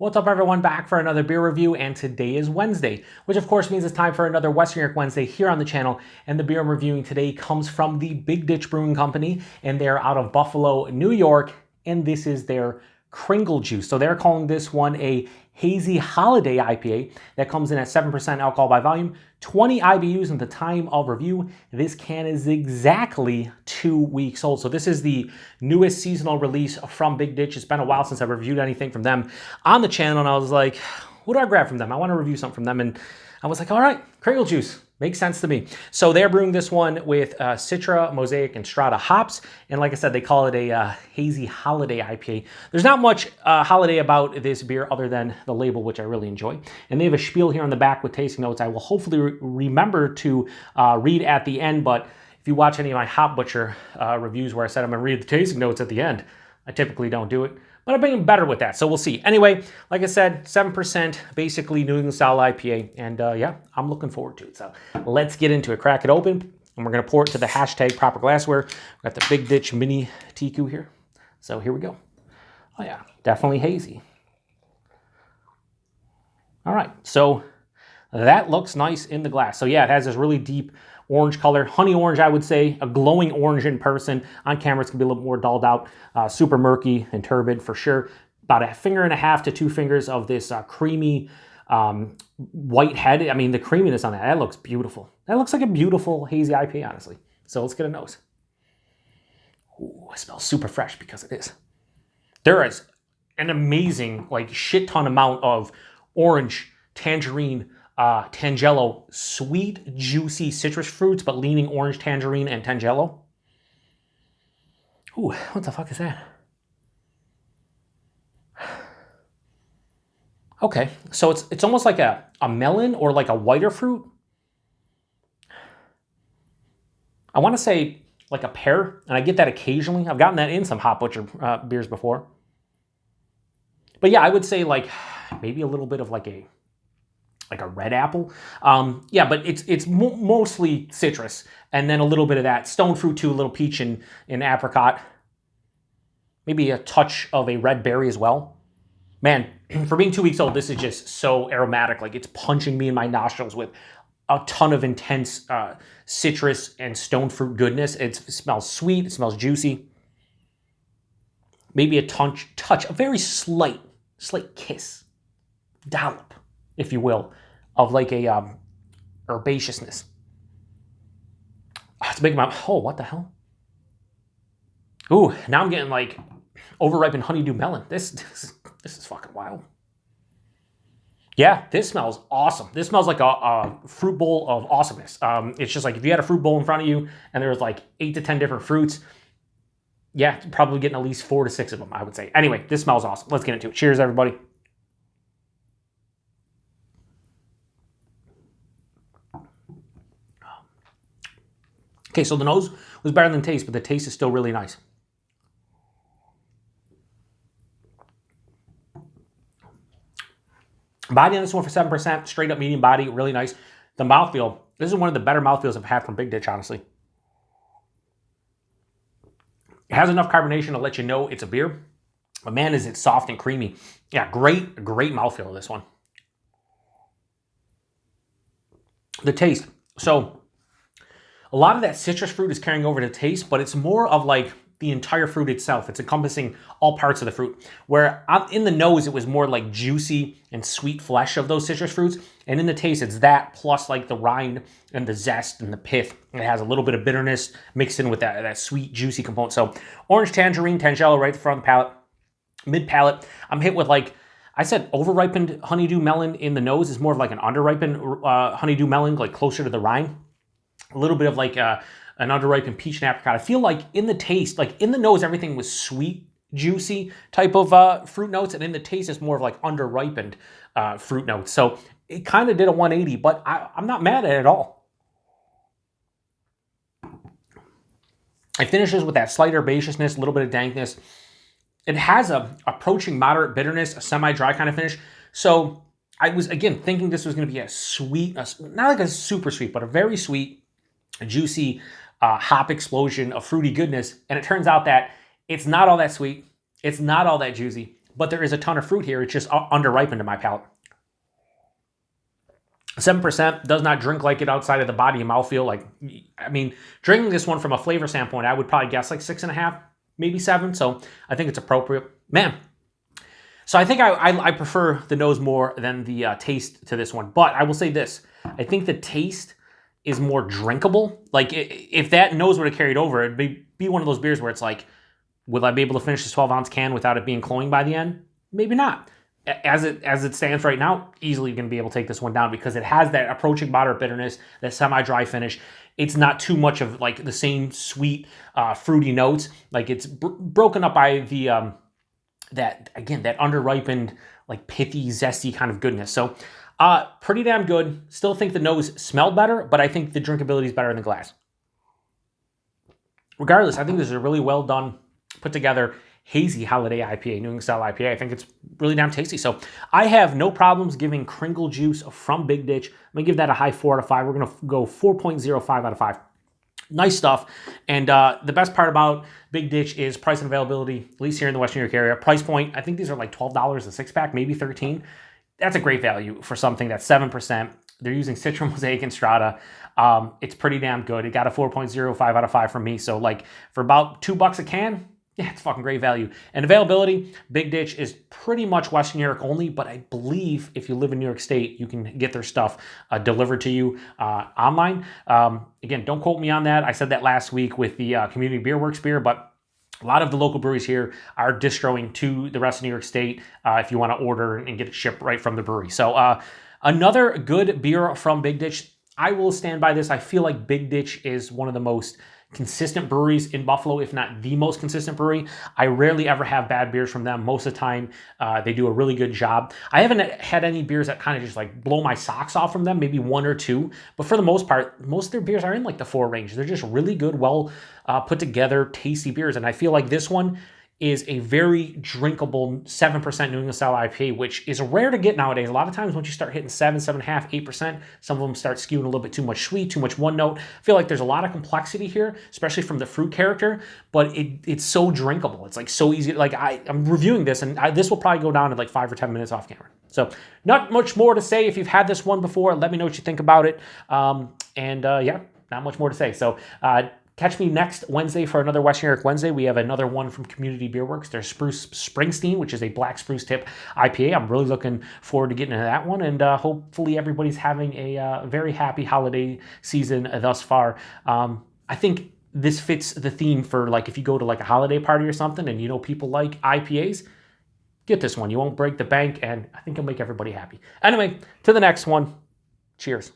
What's up everyone, back for another beer review, and today is Wednesday, which of course means it's time for another Western York Wednesday here on the channel. And the beer I'm reviewing today comes from the Big Ditch Brewing Company, and they're out of Buffalo, New York, and this is their Kringle Juice. So they're calling this one a Hazy Holiday IPA that comes in at 7% alcohol by volume, 20 IBUs at the time of review. This can is exactly 2 weeks old. So this is the newest seasonal release from Big Ditch. It's been a while since I've reviewed anything from them on the channel, and I was like, what do I grab from them? I want to review something from them, and I was like, all right, Kringle Juice. Makes sense to me. So they're brewing this one with Citra, Mosaic, and Strata hops. And like I said, they call it a Hazy Holiday IPA. There's not much holiday about this beer other than the label, which I really enjoy. And they have a spiel here on the back with tasting notes I will hopefully remember to read at the end. But if you watch any of my Hop Butcher reviews where I said I'm going to read the tasting notes at the end, I typically don't do it. But I've been better with that, so we'll see. Anyway, like I said, 7%, basically New England style IPA, and yeah, I'm looking forward to it. So let's get into it. Crack it open, and we're gonna pour it to the hashtag proper glassware. We've got the Big Ditch mini Tiku here. So here we go. Oh yeah, definitely hazy. All right, so that looks nice in the glass. So yeah, it has this really deep orange color, honey orange, I would say, a glowing orange in person. On camera, it's gonna be a little more dulled out, super murky and turbid for sure. About a finger and a half to 2 fingers of this creamy white head. I mean, the creaminess on that looks beautiful. That looks like a beautiful hazy IPA, honestly. So let's get a nose. Ooh, it smells super fresh because it is. There is an amazing, like, shit ton amount of orange, tangerine, Tangelo, sweet, juicy citrus fruits, but leaning orange, tangerine, and Tangelo. Ooh, what the fuck is that? Okay, so it's almost like a melon or like a whiter fruit. I want to say like a pear, and I get that occasionally. I've gotten that in some Hop Butcher beers before. But yeah, I would say like maybe a little bit of like a red apple. Yeah, but it's mostly citrus, and then a little bit of that stone fruit too, a little peach and apricot. Maybe a touch of a red berry as well. Man, for being 2 weeks old, this is just so aromatic. Like, it's punching me in my nostrils with a ton of intense citrus and stone fruit goodness. It smells sweet, it smells juicy. Maybe a touch, a very slight kiss, dollop, if you will, of like a herbaceousness. It's making my, oh, what the hell? Ooh, now I'm getting like overripened honeydew melon. This is fucking wild. Yeah, this smells awesome. This smells like a fruit bowl of awesomeness. It's just like if you had a fruit bowl in front of you and there was like 8 to 10 different fruits, yeah, probably getting at least 4 to 6 of them, I would say. Anyway, this smells awesome. Let's get into it. Cheers, everybody. Okay, so the nose was better than the taste, but the taste is still really nice. Body on this one for 7%, straight up medium body, really nice. The mouthfeel, this is one of the better mouthfeels I've had from Big Ditch, honestly. It has enough carbonation to let you know it's a beer, but man, is it soft and creamy. Yeah, great mouthfeel of this one. The taste, so a lot of that citrus fruit is carrying over to taste, but it's more of like the entire fruit itself. It's encompassing all parts of the fruit. Where in the nose, it was more like juicy and sweet flesh of those citrus fruits. And in the taste, it's that plus like the rind and the zest and the pith. It has a little bit of bitterness mixed in with that sweet, juicy component. So orange, tangerine, Tangelo right at the front of the palate. Mid-palate, I'm hit with like, I said over-ripened honeydew melon in the nose is more of like an under-ripened honeydew melon, like closer to the rind. A little bit of like an underripened peach and apricot. I feel like in the taste, like in the nose, everything was sweet, juicy type of fruit notes, and in the taste, it's more of like underripened fruit notes. So it kind of did a 180, but I'm not mad at it at all. It finishes with that slight herbaceousness, a little bit of dankness. It has a approaching moderate bitterness, a semi-dry kind of finish. So I was, again, thinking this was going to be a sweet, not like a super sweet, but a very sweet, juicy hop explosion of fruity goodness. And it turns out that it's not all that sweet. It's not all that juicy, but there is a ton of fruit here. It's just under-ripened to my palate. 7% does not drink like it outside of the body and mouthfeel. Like, I mean, drinking this one from a flavor standpoint, I would probably guess like 6.5, maybe 7. So I think it's appropriate. Man. So I think I prefer the nose more than the taste to this one. But I will say this. I think the taste is more drinkable. Like, if that nose would have carried over, it'd be one of those beers where it's like, will I be able to finish this 12-ounce can without it being cloying by the end? Maybe not. As it stands right now, easily going to be able to take this one down because it has that approaching moderate bitterness, that semi-dry finish. It's not too much of like the same sweet, fruity notes. Like it's broken up by the that under-ripened, like pithy, zesty kind of goodness. So pretty damn good. Still think the nose smelled better, but I think the drinkability is better in the glass. Regardless, I think this is a really well done, put together Hazy Holiday IPA, New England style IPA. I think it's really damn tasty. So I have no problems giving Kringle Juice from Big Ditch. I'm going to give that a high 4 out of 5. We're going to go 4.05 out of 5. Nice stuff. And the best part about Big Ditch is price and availability, at least here in the Western New York area. Price point, I think these are like $12 a 6-pack, maybe 13. That's a great value for something that's 7%. They're using Citra, Mosaic, and Strata. It's pretty damn good. It got a 4.05 out of 5 from me. So like for about $2 a can, yeah, it's fucking great value. And availability, Big Ditch is pretty much Western New York only, but I believe if you live in New York State, you can get their stuff delivered to you online. Again, don't quote me on that. I said that last week with the Community Beer Works beer, but a lot of the local breweries here are distroing to the rest of New York State if you want to order and get it shipped right from the brewery. So another good beer from Big Ditch. I will stand by this. I feel like Big Ditch is one of the most consistent breweries in Buffalo, if not the most consistent brewery. I rarely ever have bad beers from them. Most of the time, they do a really good job. I haven't had any beers that kind of just like blow my socks off from them, maybe 1 or 2. But for the most part, most of their beers are in like the 4 range. They're just really good, well put together, tasty beers. And I feel like this one is a very drinkable 7% New England style IPA, which is rare to get nowadays. A lot of times once you start hitting 7, 7.5, 8%, some of them start skewing a little bit too much sweet, too much one note. I feel like there's a lot of complexity here, especially from the fruit character, but it's so drinkable. It's like so easy. Like I'm reviewing this and this will probably go down in like 5 or 10 minutes off camera. So not much more to say. If you've had this one before, let me know what you think about it. Yeah, not much more to say. So, catch me next Wednesday for another Western New York Wednesday. We have another one from Community Beer Works. There's Spruce Springsteen, which is a black spruce tip IPA. I'm really looking forward to getting into that one. And hopefully everybody's having a very happy holiday season thus far. I think this fits the theme for like if you go to like a holiday party or something and you know people like IPAs, get this one. You won't break the bank and I think it'll make everybody happy. Anyway, to the next one. Cheers.